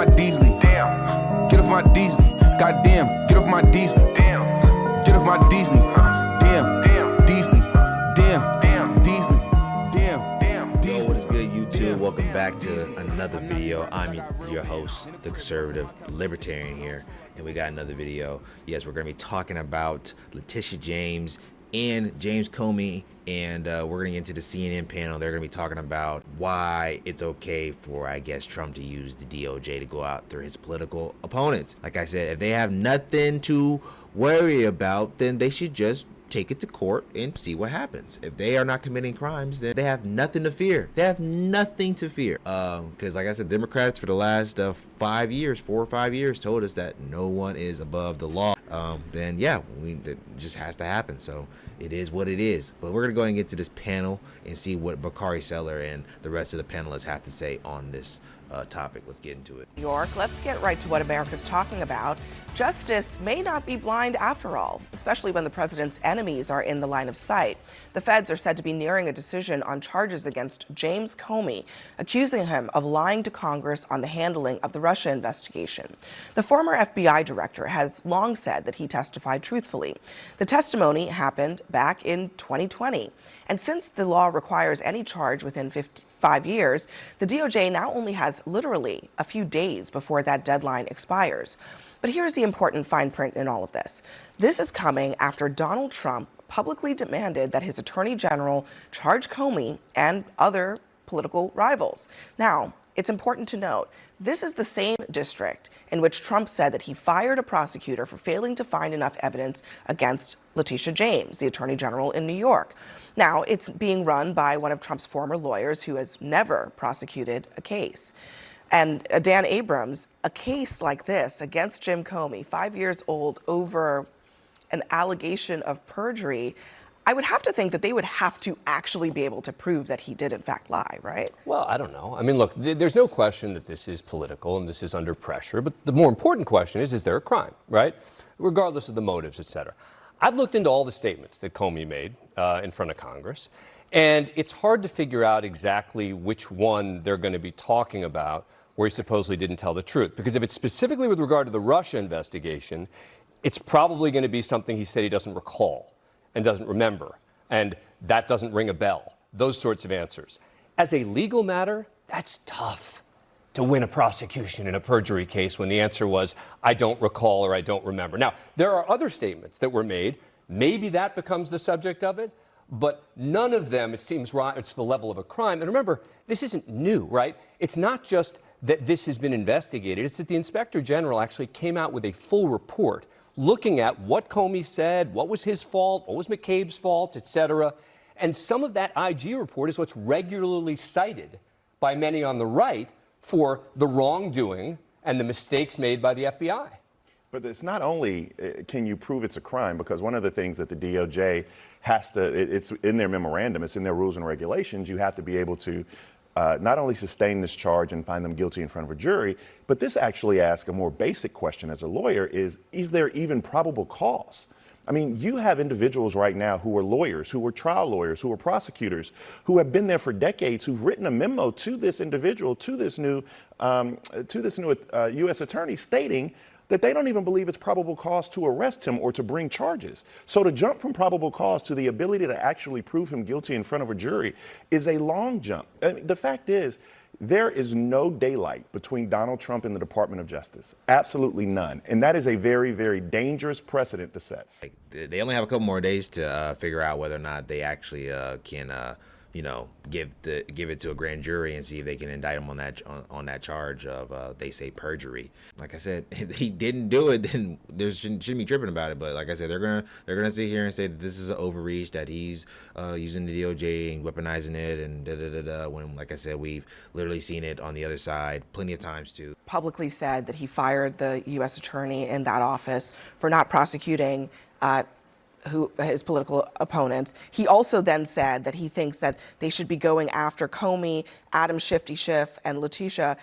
my Deasley. Damn. Get off my Deasley. Goddamn. Get off my Deasley. Damn. Get off my Deasley. Damn. Damn. Deasley. Damn. Damn. Deasley. Damn. Damn. Yo, what is good, YouTube? Welcome back to another video. I'm your host, the conservative libertarian here, and we got another video. Yes, we're going to be talking about Letitia James and James Comey, and we're going to get into the CNN panel. They're going to be talking about why it's okay for, I guess, Trump to use the DOJ to go after his political opponents. Like I said, if they have nothing to worry about, then they should just take it to court and see what happens. If they are not committing crimes, then they have nothing to fear. They have nothing to fear. Because like I said, Democrats for the last 5 years, 4 or 5 years, told us that no one is above the law. Then yeah, it just has to happen. So it is what it is. But we're gonna go and get to this panel and see what Bakari Seller and the rest of the panelists have to say on this topic. Let's get into it. New York, let's get right to what America's talking about. Justice may not be blind after all, especially when the president's enemies are in the line of sight. The feds are said to be nearing a decision on charges against James Comey, accusing him of lying to Congress on the handling of the Russia investigation. The former FBI director has long said that he testified truthfully. The testimony happened back in 2020. And since the law requires any charge within 5 years, the DOJ now only has literally a few days before that deadline expires. But here's the important fine print in all of this. This is coming after Donald Trump publicly demanded that his Attorney General charge Comey and other political rivals. Now, it's important to note, this is the same district in which Trump said that he fired a prosecutor for failing to find enough evidence against Letitia James, the Attorney General in New York. Now, it's being run by one of Trump's former lawyers who has never prosecuted a case. And Dan Abrams, a case like this against Jim Comey, 5 years old, over an allegation of perjury, I would have to think that they would have to actually be able to prove that he did in fact lie, right? Well, I don't know. I mean, look, there's no question that this is political and this is under pressure, but the more important question is there a crime, right? Regardless of the motives, et cetera. I've looked into all the statements that Comey made in front of Congress, and it's hard to figure out exactly which one they're going to be talking about where he supposedly didn't tell the truth. Because if it's specifically with regard to the Russia investigation, it's probably going to be something he said he doesn't recall and doesn't remember, and that doesn't ring a bell. Those sorts of answers. As a legal matter, that's tough to win a prosecution in a perjury case when the answer was, I don't recall or I don't remember. Now, there are other statements that were made. Maybe that becomes the subject of it, but none of them, it seems, it's the level of a crime. And remember, this isn't new, right? It's not just that this has been investigated. It's that the Inspector General actually came out with a full report looking at what Comey said, what was his fault, what was McCabe's fault, et cetera. And some of that IG report is what's regularly cited by many on the right for the wrongdoing and the mistakes made by the FBI. But it's not only can you prove it's a crime, because one of the things that the DOJ has to, it's in their memorandum, it's in their rules and regulations, you have to be able to not only sustain this charge and find them guilty in front of a jury, but this actually asks a more basic question as a lawyer is there even probable cause? I mean, you have individuals right now who are lawyers, who are trial lawyers, who are prosecutors, who have been there for decades, who've written a memo to this individual, to this new U.S. attorney, stating that they don't even believe it's probable cause to arrest him or to bring charges. So to jump from probable cause to the ability to actually prove him guilty in front of a jury is a long jump. I mean, the fact is, there is no daylight between Donald Trump and the Department of Justice. Absolutely none. And that is a very, very dangerous precedent to set. They only have a couple more days to figure out whether or not they actually can give it to a grand jury and see if they can indict him on that charge of they say perjury. Like I said, if he didn't do it, then there shouldn't be tripping about it. But like I said, they're gonna sit here and say that this is an overreach, that he's using the DOJ and weaponizing it and when, like I said, we've literally seen it on the other side plenty of times too. Publicly said that he fired the U.S. attorney in that office for not prosecuting his political opponents. He also then said that he thinks that they should be going after Comey, Adam Shifty Schiff, and Letitia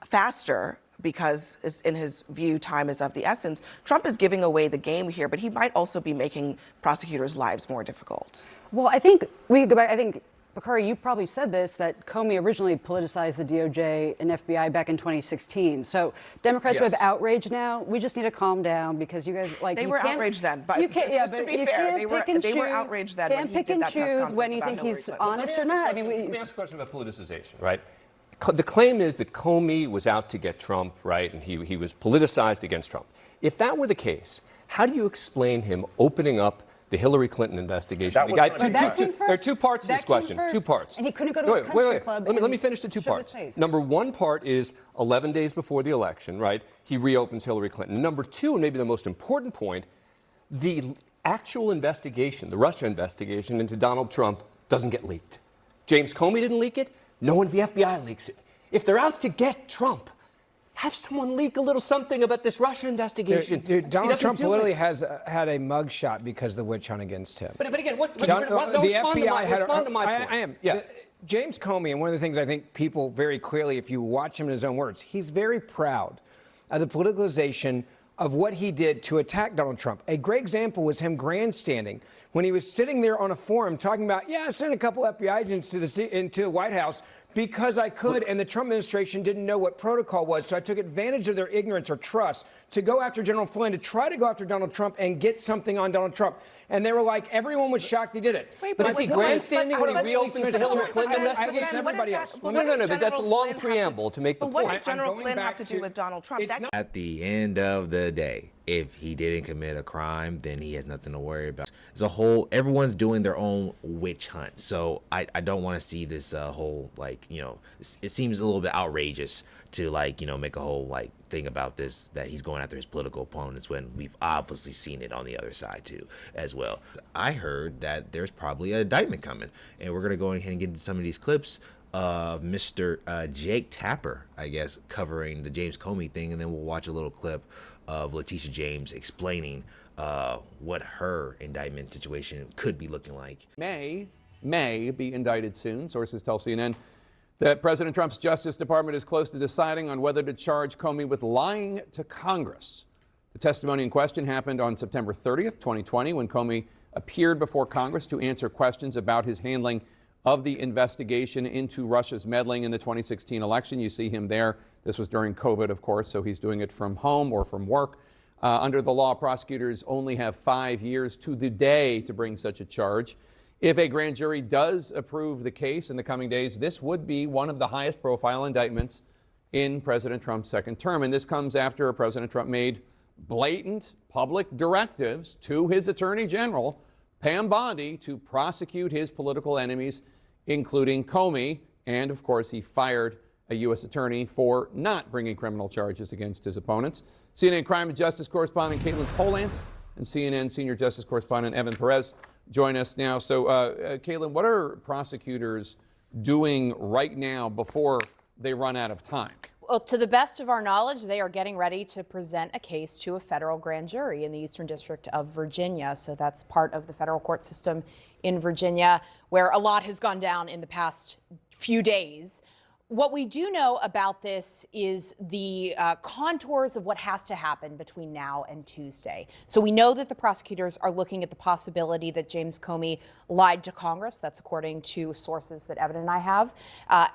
faster because, in his view, time is of the essence. Trump is giving away the game here, but he might also be making prosecutors' lives more difficult. Well, I think we go back. I think Bakari, you probably said this, that Comey originally politicized the DOJ and FBI back in 2016. So Democrats who have outrage now, we just need to calm down because you guys, like, They were outraged then, but you can't, just to be fair, they were outraged then when he did that press conference when you about think Hillary he's Clinton. honest or not. Let me ask a question about politicization, right? The claim is that Comey was out to get Trump, right, and he was politicized against Trump. If that were the case, how do you explain him opening up the Hillary Clinton investigation? That was There are two parts to this question. Two parts. And he couldn't go to his country club. Let me finish the two parts. Number one part is 11 days before the election, right? He reopens Hillary Clinton. Number two, and maybe the most important point, the actual investigation, the Russia investigation into Donald Trump doesn't get leaked. James Comey didn't leak it. No one at the FBI leaks it. If they're out to get Trump, have someone leak a little something about this Russia investigation. Donald Trump literally has had a mugshot because of the witch hunt against him. But again, don't the respond FBI to my point. I am. Yeah. James Comey, and one of the things I think people very clearly, if you watch him in his own words, he's very proud of the politicalization of what he did to attack Donald Trump. A great example was him grandstanding when he was sitting there on a forum talking about, I sent a couple FBI agents into the White House because I could, and the Trump administration didn't know what protocol was, so I took advantage of their ignorance or trust to go after General Flynn, to try to go after Donald Trump and get something on Donald Trump. And they were like, everyone was shocked he did it. But is he grandstanding when he reopens the Hillary Clinton investigation? Everybody else. No, but that's a long preamble to make the point. What does General Flynn have to do with Donald Trump? At the end of the day, if he didn't commit a crime, then he has nothing to worry about. As a whole, everyone's doing their own witch hunt. So I don't want to see this whole, like, it seems a little bit outrageous to, like, make a whole, like, thing about this, that he's going after his political opponents when we've obviously seen it on the other side too as well. I heard that there's probably an indictment coming, and we're going to go ahead and get into some of these clips of Mr. Jake Tapper, I guess, covering the James Comey thing, and then we'll watch a little clip of Letitia James explaining what her indictment situation could be looking like. May be indicted soon. Sources tell CNN that President Trump's Justice Department is close to deciding on whether to charge Comey with lying to Congress. The testimony in question happened on September 30th, 2020, when Comey appeared before Congress to answer questions about his handling of the investigation into Russia's meddling in the 2016 election. You see him there. This was during COVID, of course, so he's doing it from home or from work. Under the law, prosecutors only have 5 years to the day to bring such a charge. If a grand jury does approve the case in the coming days, this would be one of the highest profile indictments in President Trump's second term. And this comes after President Trump made blatant public directives to his Attorney General, Pam Bondi, to prosecute his political enemies, including Comey. And of course, he fired a U.S. attorney for not bringing criminal charges against his opponents. CNN Crime and Justice correspondent Caitlin Polantz and CNN Senior Justice correspondent Evan Perez join us now. So, Caitlin, what are prosecutors doing right now before they run out of time? Well, to the best of our knowledge, they are getting ready to present a case to a federal grand jury in the Eastern District of Virginia. So that's part of the federal court system in Virginia, where a lot has gone down in the past few days. What we do know about this is the contours of what has to happen between now and Tuesday. So we know that the prosecutors are looking at the possibility that James Comey lied to Congress. That's according to sources that Evan and I have.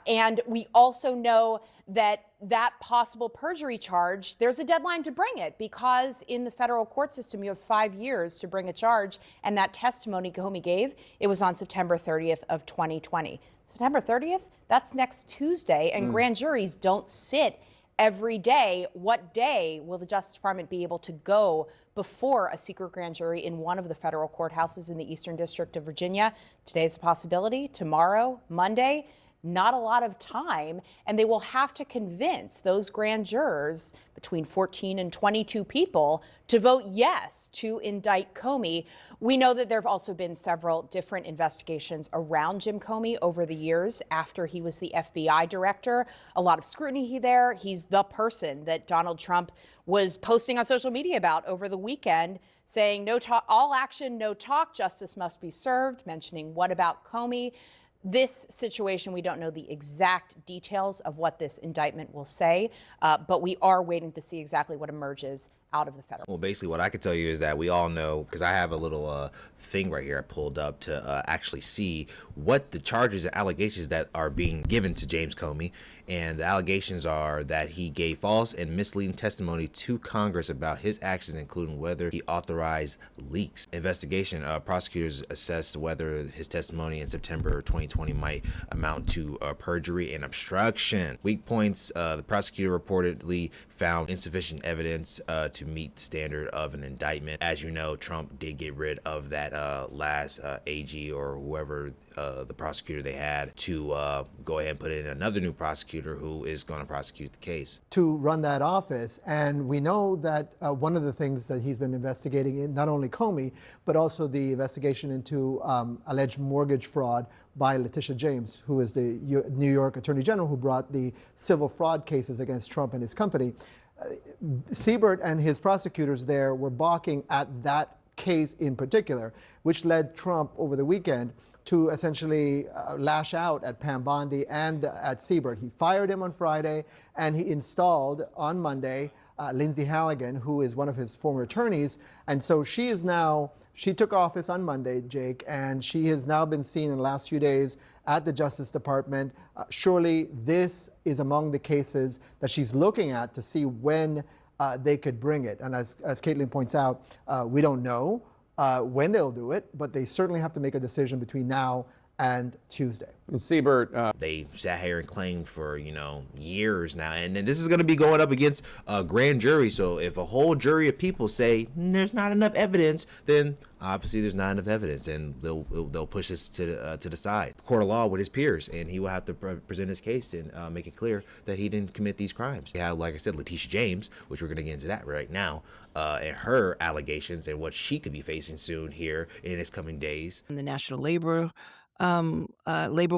And we also know that that possible perjury charge, there's a deadline to bring it, because in the federal court system, you have 5 years to bring a charge. And that testimony Comey gave, it was on September 30th of 2020. September 30th, that's next Tuesday, and grand juries don't sit every day. What day will the Justice Department be able to go before a secret grand jury in one of the federal courthouses in the Eastern District of Virginia? Today's a possibility. Tomorrow, Monday, not a lot of time, and they will have to convince those grand jurors, between 14 and 22 people, to vote yes to indict Comey. We know that there have also been several different investigations around Jim Comey over the years after he was the FBI director. A lot of scrutiny there. He's the person that Donald Trump was posting on social media about over the weekend, saying no talk, all action, no talk, justice must be served, mentioning what about Comey. This situation, we don't know the exact details of what this indictment will say, but we are waiting to see exactly what emerges out of the federal. Well, basically what I could tell you is that we all know, because I have a little thing right here I pulled up to actually see what the charges and allegations that are being given to James Comey. And the allegations are that he gave false and misleading testimony to Congress about his actions, including whether he authorized leaks. Investigation, prosecutors assessed whether his testimony in September 2020 might amount to perjury and obstruction. Weak points, the prosecutor reportedly found insufficient evidence to meet the standard of an indictment. As you know, Trump did get rid of that last AG or whoever the prosecutor they had to go ahead and put in another new prosecutor who is going to prosecute the case. To run that office. And we know that one of the things that he's been investigating in not only Comey, but also the investigation into alleged mortgage fraud by Letitia James, who is the New York Attorney General who brought the civil fraud cases against Trump and his company. Siebert and his prosecutors there were balking at that case in particular, which led Trump over the weekend to essentially lash out at Pam Bondi and at Siebert. He fired him on Friday, and he installed on Monday Lindsay Halligan, who is one of his former attorneys. And so she took office on Monday, Jake, and she has now been seen in the last few days at the Justice Department. Surely this is among the cases that she's looking at to see when they could bring it. And as Caitlin points out, we don't know when they'll do it, but they certainly have to make a decision between now and Tuesday. And Siebert, they sat here and claimed for, years now. And then this is going to be going up against a grand jury. So if a whole jury of people say there's not enough evidence, then obviously there's not enough evidence, and they'll push this to the side. Court of law with his peers, and he will have to present his case and make it clear that he didn't commit these crimes. They have, like I said, Letitia James, which we're going to get into that right now, and her allegations and what she could be facing soon here in its coming days. The National Labor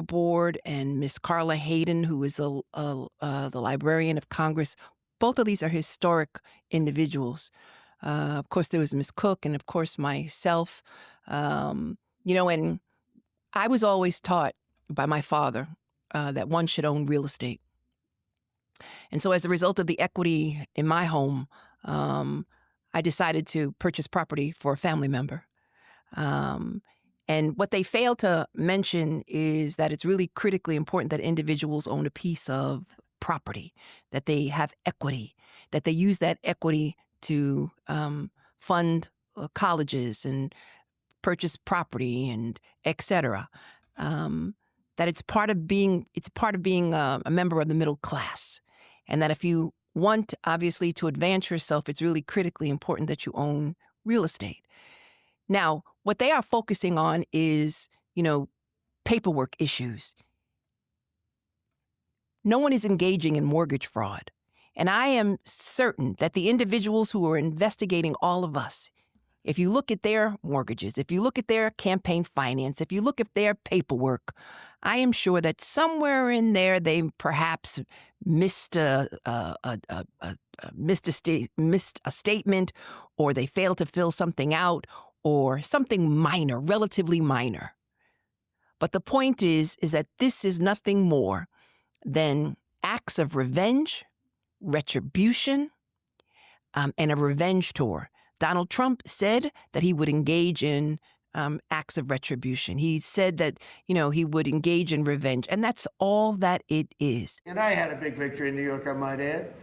Board and Miss Carla Hayden, who is the Librarian of Congress. Both of these are historic individuals. Of course, there was Miss Cook, and of course myself. And I was always taught by my father that one should own real estate. And so as a result of the equity in my home, I decided to purchase property for a family member. And what they fail to mention is that it's really critically important that individuals own a piece of property, that they have equity, that they use that equity to fund colleges and purchase property and et cetera. That it's part of being a member of the middle class, and that if you want, obviously, to advance yourself, it's really critically important that you own real estate. Now, what they are focusing on is, paperwork issues. No one is engaging in mortgage fraud. And I am certain that the individuals who are investigating all of us, if you look at their mortgages, if you look at their campaign finance, if you look at their paperwork, I am sure that somewhere in there they perhaps missed a statement, or they failed to fill something out, or something minor, relatively minor. But the point is that this is nothing more than acts of revenge, retribution, and a revenge tour. Donald Trump said that he would engage in acts of retribution. He said that, he would engage in revenge, and that's all that it is. And I had a big victory in New York, I might add.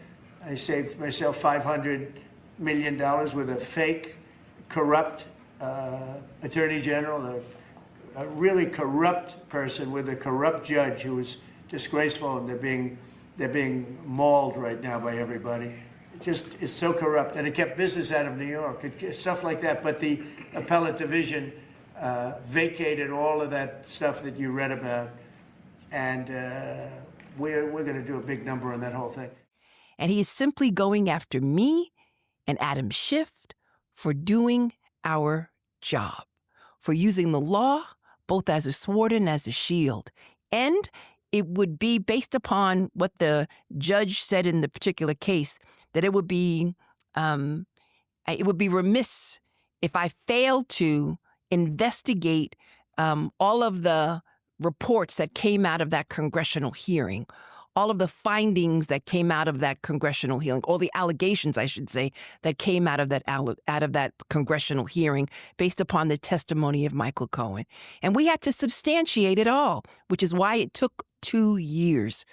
I saved myself $500 million with a fake, corrupt Attorney General, a really corrupt person with a corrupt judge who was disgraceful, and they're being mauled right now by everybody. It's so corrupt, and it kept business out of New York, stuff like that. But the appellate division vacated all of that stuff that you read about, and we're going to do a big number on that whole thing. And he is simply going after me and Adam Schiff for doing our job, for using the law both as a sword and as a shield. And it would be based upon what the judge said in the particular case, that it would be remiss if I failed to investigate all of the reports that came out of that congressional hearing, all of the findings that came out of that congressional hearing, all the allegations, I should say, that came out of that congressional hearing based upon the testimony of Michael Cohen. And we had to substantiate it all, which is why it took 2 years.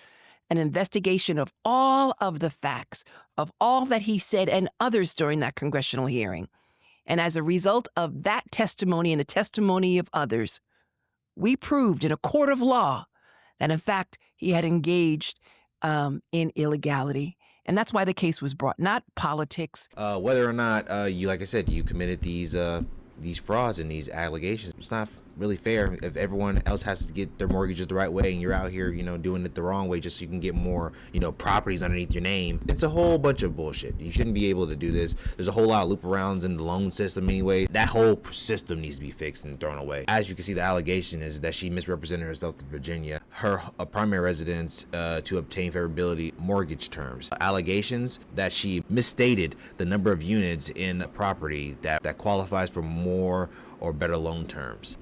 An investigation of all of the facts, of all that he said and others during that congressional hearing. And as a result of that testimony and the testimony of others, we proved in a court of law that, in fact, he had engaged in illegality. And that's why the case was brought, not politics. Whether or not you, like I said, you committed these frauds and these allegations, it's not really fair if everyone else has to get their mortgages the right way and you're out here, doing it the wrong way just so you can get more, properties underneath your name. It's a whole bunch of bullshit. You shouldn't be able to do this. There's a whole lot of loop arounds in the loan system anyway. That whole system needs to be fixed and thrown away. As you can see, the allegation is that she misrepresented herself to Virginia, her primary residence, to obtain favorability mortgage terms. Allegations that she misstated the number of units in a property that qualifies for more or better loan terms.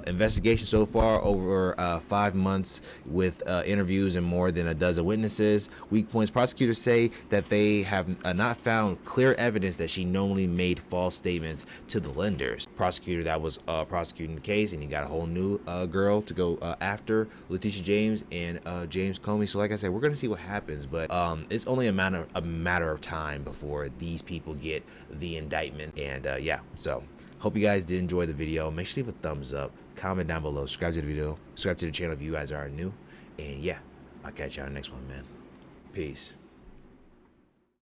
Investigation so far over 5 months with interviews and more than a dozen witnesses. Weak points. Prosecutors say that they have not found clear evidence that she knowingly made false statements to the lenders. Prosecutor that was prosecuting the case, and you got a whole new girl to go after Letitia James and James Comey. So like I said, we're gonna see what happens, but it's only a matter of time before these people get the indictment. And yeah, so hope you guys did enjoy the video. Make sure to leave a thumbs up, comment down below, subscribe to the video, subscribe to the channel if you guys are new. And yeah, I'll catch you on the next one, man. Peace.